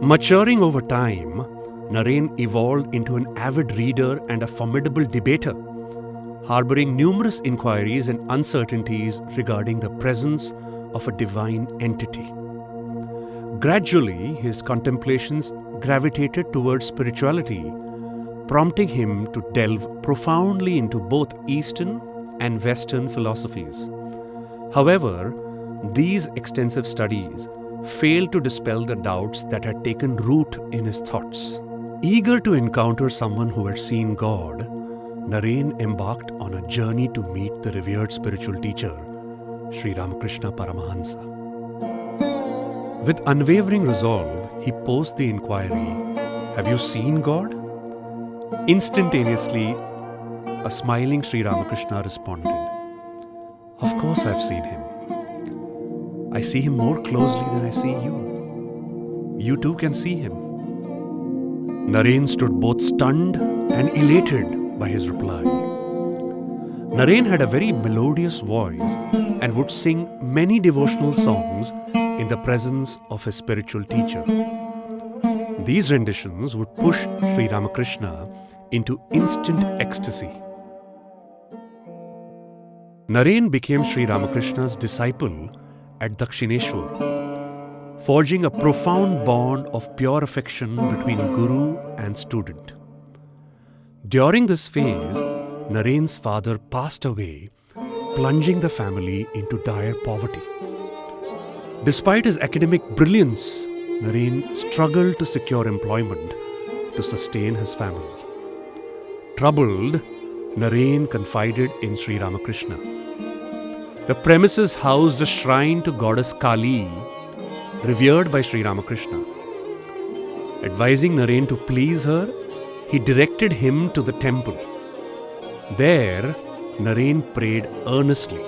Maturing over time, Naren evolved into an avid reader and a formidable debater, harboring numerous inquiries and uncertainties regarding the presence of a divine entity. Gradually, his contemplations gravitated towards spirituality, prompting him to delve profoundly into both Eastern and Western philosophies. However, these extensive studies failed to dispel the doubts that had taken root in his thoughts. Eager to encounter someone who had seen God, Naren embarked on a journey to meet the revered spiritual teacher, Sri Ramakrishna Paramahansa. With unwavering resolve, he posed the inquiry, "Have you seen God?" Instantaneously, a smiling Sri Ramakrishna responded, "Of course I've seen him. I see him more closely than I see you. You too can see him." Naren stood both stunned and elated by his reply. Naren had a very melodious voice and would sing many devotional songs in the presence of his spiritual teacher. These renditions would push Sri Ramakrishna into instant ecstasy. Naren became Sri Ramakrishna's disciple at Dakshineshwar, forging a profound bond of pure affection between guru and student. During this phase, Naren's father passed away, plunging the family into dire poverty. Despite his academic brilliance, Naren struggled to secure employment to sustain his family. Troubled, Naren confided in Sri Ramakrishna. The premises housed a shrine to goddess Kali, revered by Sri Ramakrishna. Advising Naren to please her, he directed him to the temple. There, Naren prayed earnestly.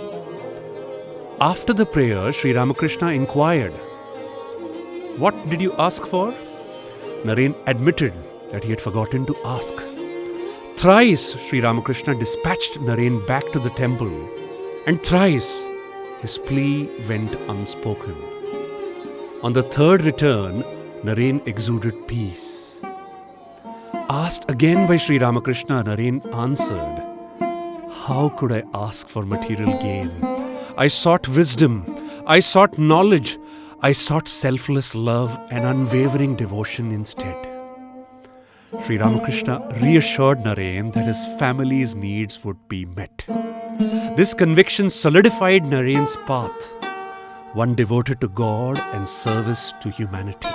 After the prayer, Sri Ramakrishna inquired, "What did you ask for?" Naren admitted that he had forgotten to ask. Thrice, Sri Ramakrishna dispatched Naren back to the temple, and thrice his plea went unspoken. On the third return, Naren exuded peace. Asked again by Sri Ramakrishna, Naren answered, "How could I ask for material gain? I sought wisdom, I sought knowledge, I sought selfless love and unwavering devotion instead." Sri Ramakrishna reassured Naren that his family's needs would be met. This conviction solidified Naren's path, one devoted to God and service to humanity.